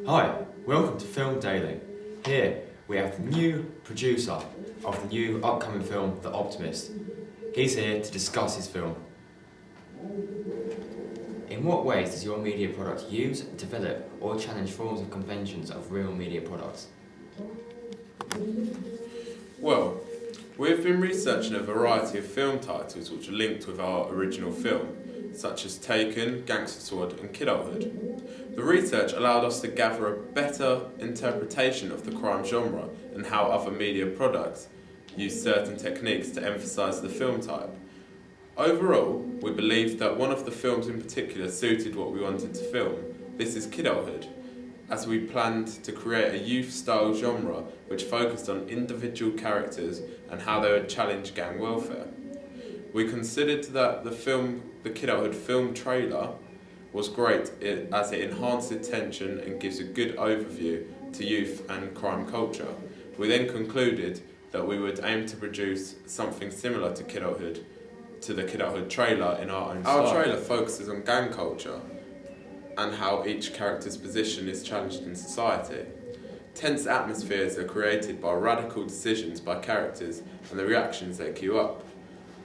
Hi, welcome to Film Daily. Here we have the new producer of the new upcoming film, The Optimist. He's here to discuss his film. In what ways does your media product use, develop or challenge forms of conventions of real media products? Well, we've been researching a variety of film titles which are linked with our original film, such as Taken, Gangster Squad and Kidulthood. The research allowed us to gather a better interpretation of the crime genre and how other media products use certain techniques to emphasise the film type. Overall, we believed that one of the films in particular suited what we wanted to film. This is Kidulthood, as we planned to create a youth-style genre which focused on individual characters and how they would challenge gang welfare. We considered that the Kidulthood film trailer was great as it enhances tension and gives a good overview to youth and crime culture. We then concluded that we would aim to produce something similar to the Kidulthood trailer in our own style. Our trailer focuses on gang culture and how each character's position is challenged in society. Tense atmospheres are created by radical decisions by characters and the reactions they cue up.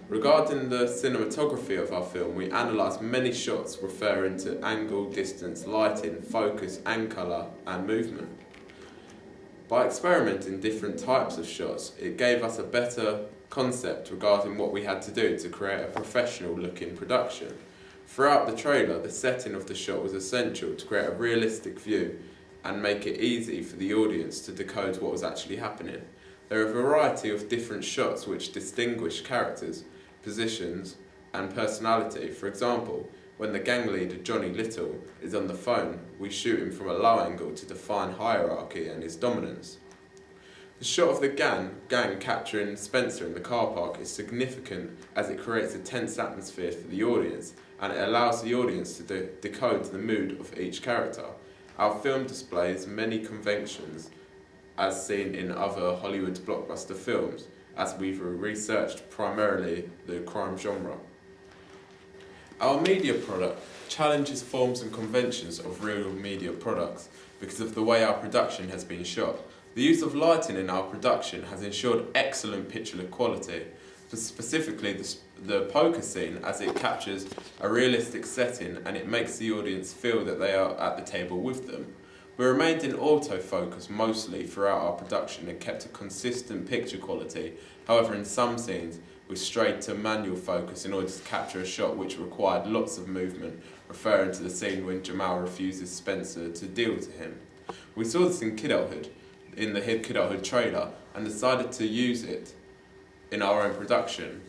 Regarding the cinematography of our film, we analysed many shots referring to angle, distance, lighting, focus and colour and movement. By experimenting different types of shots, it gave us a better concept regarding what we had to do to create a professional looking production. Throughout the trailer, the setting of the shot was essential to create a realistic view and make it easy for the audience to decode what was actually happening. There are a variety of different shots which distinguish characters, positions and personality. For example, when the gang leader Johnny Little is on the phone, we shoot him from a low angle to define hierarchy and his dominance. The shot of the gang capturing Spencer in the car park is significant as it creates a tense atmosphere for the audience and it allows the audience to decode the mood of each character. Our film displays many conventions as seen in other Hollywood blockbuster films, as we've researched primarily the crime genre. Our media product challenges forms and conventions of real media products because of the way our production has been shot. The use of lighting in our production has ensured excellent picture quality, specifically the poker scene, as it captures a realistic setting and it makes the audience feel that they are at the table with them. We remained in autofocus mostly throughout our production and kept a consistent picture quality. However, in some scenes, we strayed to manual focus in order to capture a shot which required lots of movement, referring to the scene when Jamal refuses Spencer to deal to him. We saw this in Kidulthood, in the Kidulthood trailer, and decided to use it in our own production.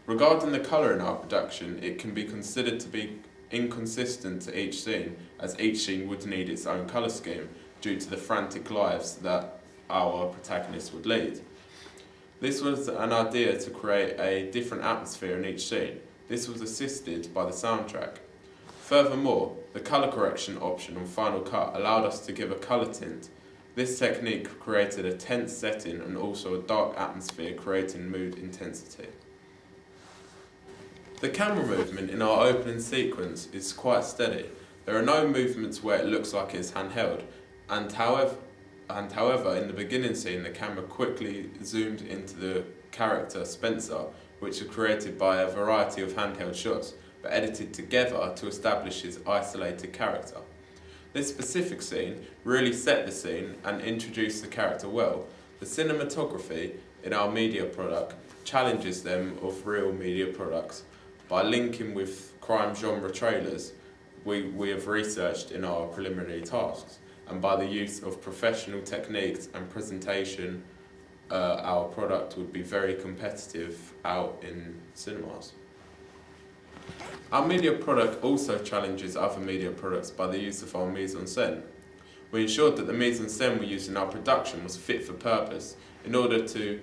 Regarding the colour in our production, it can be considered to be inconsistent to each scene, as each scene would need its own colour scheme due to the frantic lives that our protagonists would lead. This was an idea to create a different atmosphere in each scene. This was assisted by the soundtrack. Furthermore, the colour correction option on Final Cut allowed us to give a colour tint. This technique created a tense setting and also a dark atmosphere, creating mood intensity. The camera movement in our opening sequence is quite steady. There are no movements where it looks like it's handheld, and however, in the beginning scene, the camera quickly zoomed into the character Spencer, which is created by a variety of handheld shots, but edited together to establish his isolated character. This specific scene really set the scene and introduced the character well. The cinematography in our media product challenges them of real media products. By linking with crime genre trailers, we have researched in our preliminary tasks, and by the use of professional techniques and presentation, our product would be very competitive out in cinemas. Our media product also challenges other media products by the use of our mise-en-scène. We ensured that the mise-en-scène we used in our production was fit for purpose in order to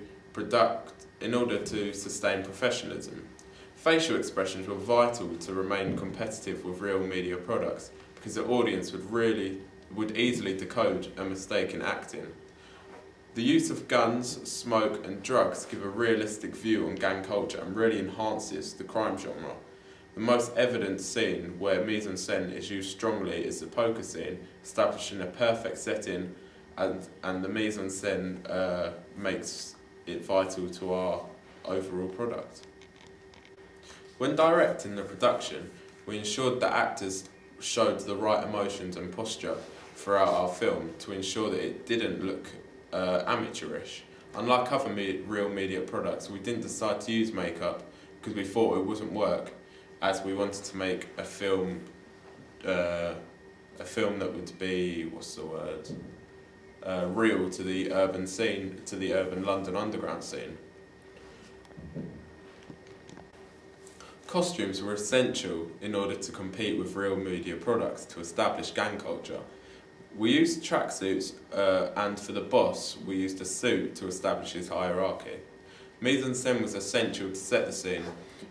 sustain professionalism. Facial expressions were vital to remain competitive with real media products because the audience would easily decode a mistake in acting. The use of guns, smoke and drugs give a realistic view on gang culture and really enhances the crime genre. The most evident scene where mise-en-scène is used strongly is the poker scene, establishing a perfect setting, and the mise-en-scène makes it vital to our overall product. When directing the production, we ensured that actors showed the right emotions and posture throughout our film to ensure that it didn't look amateurish. Unlike other real media products, we didn't decide to use makeup because we thought it wouldn't work, as we wanted to make a film that would be, real to the urban scene, to the urban London underground scene. Costumes were essential in order to compete with real media products to establish gang culture. We used tracksuits, and for the boss, we used a suit to establish his hierarchy. Mise-en-scène was essential to set the scene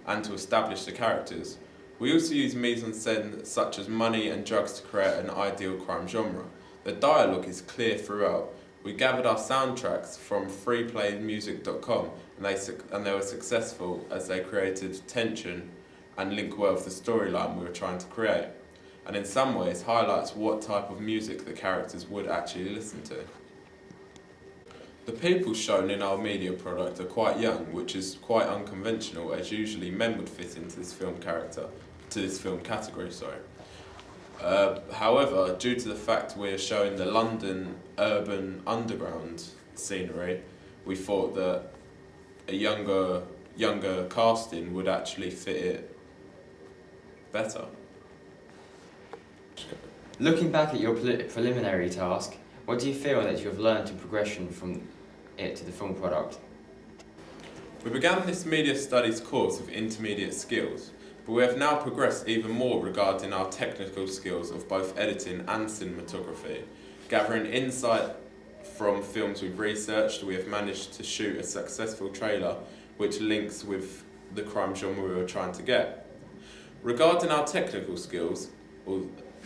and to establish the characters. We also used mise-en-scène such as money and drugs to create an ideal crime genre. The dialogue is clear throughout. We gathered our soundtracks from freeplaymusic.com and they were successful as they created tension and link well with the storyline we were trying to create, and in some ways highlights what type of music the characters would actually listen to. The people shown in our media product are quite young, which is quite unconventional, as usually men would fit into this film category. However, due to the fact we are showing the London urban underground scenery, we thought that a younger casting would actually fit it better. Looking back at your preliminary task, what do you feel that you have learned in progression from it to the film product? We began this media studies course with intermediate skills, but we have now progressed even more regarding our technical skills of both editing and cinematography. Gathering insight from films we've researched, we have managed to shoot a successful trailer which links with the crime genre we were trying to get. Regarding our technical skills,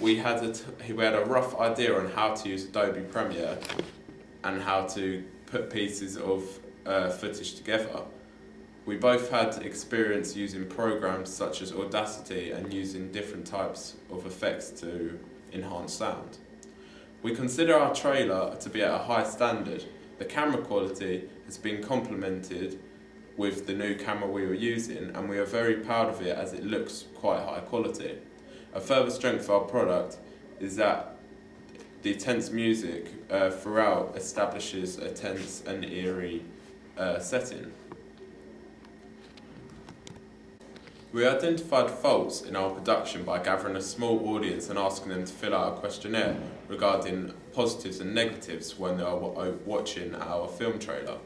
we had a rough idea on how to use Adobe Premiere and how to put pieces of footage together. We both had experience using programs such as Audacity and using different types of effects to enhance sound. We consider our trailer to be at a high standard. The camera quality has been complemented with the new camera we were using, and we are very proud of it as it looks quite high quality. A further strength of our product is that the tense music throughout establishes a tense and eerie setting. We identified faults in our production by gathering a small audience and asking them to fill out a questionnaire regarding positives and negatives when they are watching our film trailer.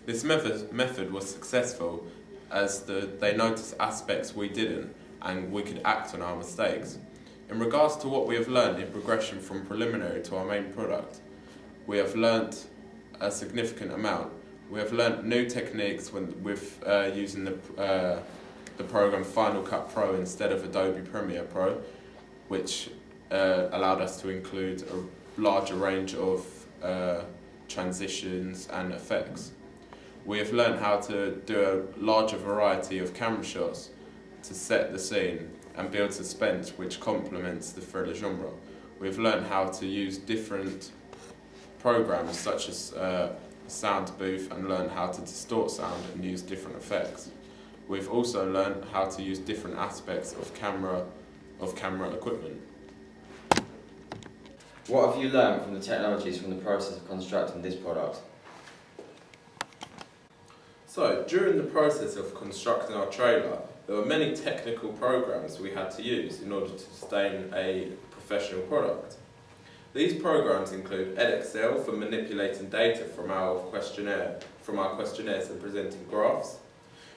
This method was successful as they noticed aspects we didn't, and we could act on our mistakes. In regards to what we have learned in progression from preliminary to our main product, we have learnt a significant amount. We have learnt new techniques with using the program Final Cut Pro instead of Adobe Premiere Pro, which allowed us to include a larger range of transitions and effects. We have learned how to do a larger variety of camera shots to set the scene and build suspense, which complements the thriller genre. We've learned how to use different programs such as sound booth and learn how to distort sound and use different effects. We've also learned how to use different aspects of camera equipment. What have you learned from the technologies from the process of constructing this product? So, during the process of constructing our trailer, there were many technical programs we had to use in order to sustain a professional product. These programs include Edexcel for manipulating data from our questionnaires and presenting graphs.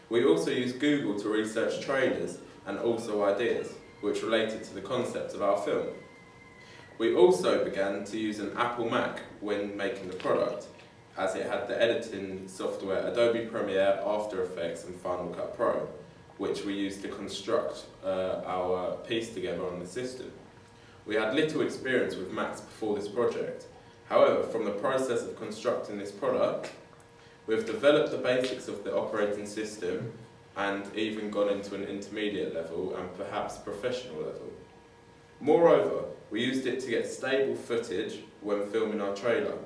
We also used Google to research trailers and also ideas, which related to the concept of our film. We also began to use an Apple Mac when making the product, as it had the editing software Adobe Premiere, After Effects and Final Cut Pro, which we used to construct our piece together on the system. We had little experience with Macs before this project. However, from the process of constructing this product, we've developed the basics of the operating system, and even gone into an intermediate level and perhaps professional level. Moreover, we used it to get stable footage when filming our trailer.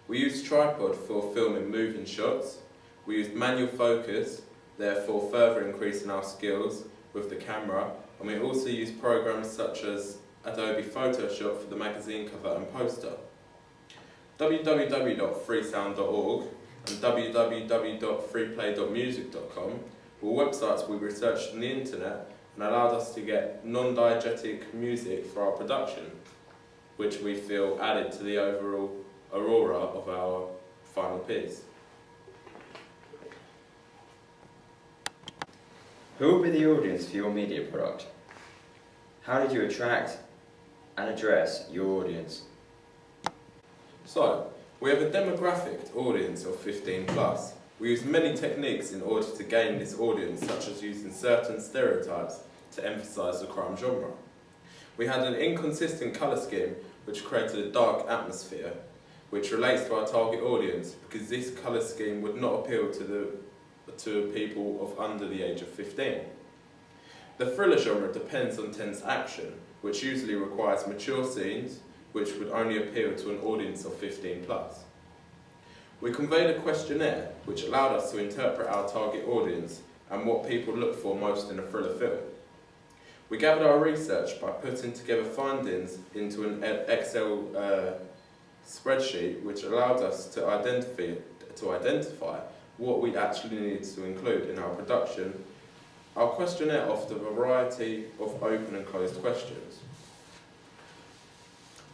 We used tripod for filming moving shots. We used manual focus, therefore further increasing our skills with the camera, and we also used programs such as Adobe Photoshop for the magazine cover and poster. www.freesound.org and www.freeplay.music.com were websites we researched on the internet and allowed us to get non-diegetic music for our production, which we feel added to the overall aurora of our final piece. Who will be the audience for your media product? How did you attract and address your audience? So, we have a demographic audience of 15 plus. We use many techniques in order to gain this audience, such as using certain stereotypes to emphasise the crime genre. We had an inconsistent colour scheme which created a dark atmosphere, which relates to our target audience because this colour scheme would not appeal to people of under the age of 15. The thriller genre depends on tense action, which usually requires mature scenes, which would only appeal to an audience of 15 plus. We conveyed a questionnaire which allowed us to interpret our target audience and what people look for most in a thriller film. We gathered our research by putting together findings into an Excel spreadsheet which allowed us to identify what we actually needed to include in our production. Our questionnaire offered a variety of open and closed questions.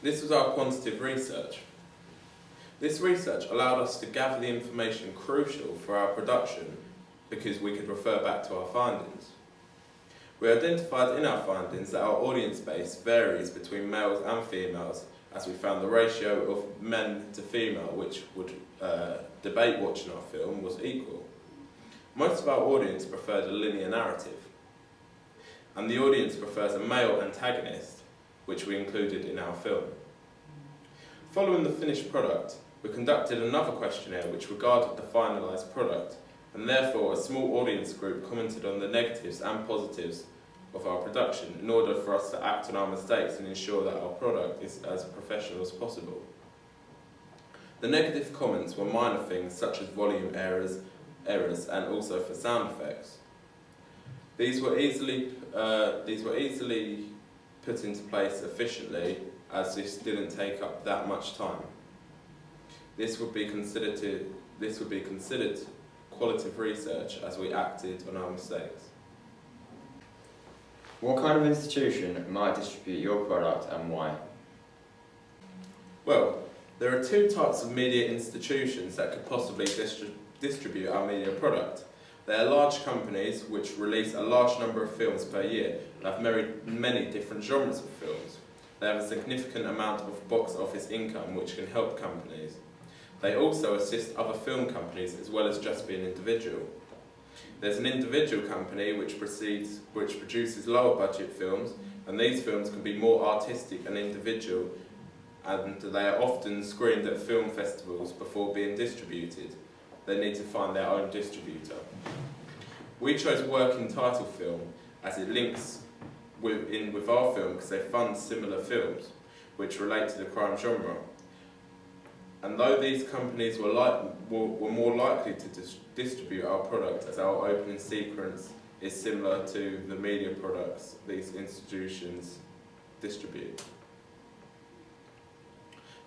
This was our quantitative research. This research allowed us to gather the information crucial for our production because we could refer back to our findings. We identified in our findings that our audience base varies between males and females, as we found the ratio of men to female which would debate watching our film was equal. Most of our audience preferred a linear narrative, and the audience prefers a male antagonist, which we included in our film. Following the finished product, we conducted another questionnaire which regarded the finalised product, and therefore a small audience group commented on the negatives and positives of our production in order for us to act on our mistakes and ensure that our product is as professional as possible. The negative comments were minor things such as volume errors and also for sound effects. These were easily put into place efficiently, as this didn't take up that much time. This would be considered qualitative research as we acted on our mistakes. What kind of institution might distribute your product and why? Well, there are two types of media institutions that could possibly distribute our media product. They are large companies which release a large number of films per year and have many different genres of films. They have a significant amount of box office income which can help companies. They also assist other film companies as well as just being individual. There's an individual company which produces lower budget films, and these films can be more artistic and individual, and they are often screened at film festivals before being distributed. They need to find their own distributor. We chose working title film as it links with our film because they fund similar films which relate to the crime genre. And though these companies were more likely to distribute our product, as our opening sequence is similar to the media products these institutions distribute.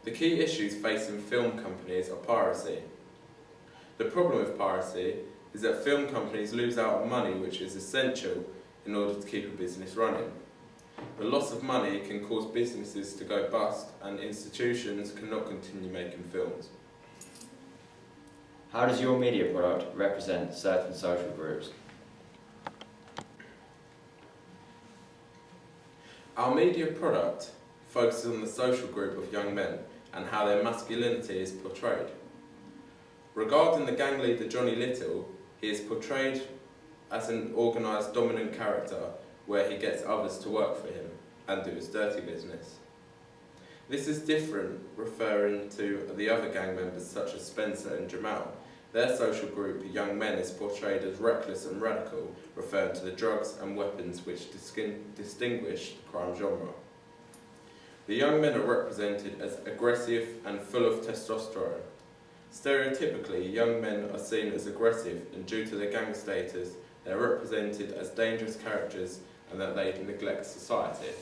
The key issues facing film companies are piracy. The problem with piracy is that film companies lose out on money which is essential in order to keep a business running. The loss of money can cause businesses to go bust and institutions cannot continue making films. How does your media product represent certain social groups? Our media product focuses on the social group of young men and how their masculinity is portrayed. Regarding the gang leader Johnny Little, he is portrayed as an organised dominant character where he gets others to work for him and do his dirty business. This is different referring to the other gang members such as Spencer and Jamal, Their social group of young men is portrayed as reckless and radical, referring to the drugs and weapons which distinguish the crime genre. The young men are represented as aggressive and full of testosterone. Stereotypically, young men are seen as aggressive, and due to their gang status, they are represented as dangerous characters and that they neglect society.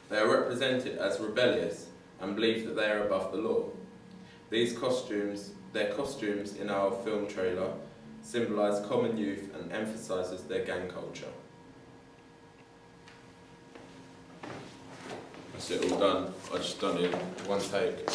They are represented as rebellious and believe that they are above the law. Their costumes in our film trailer symbolise common youth and emphasises their gang culture. That's it all done. I just done it in one take.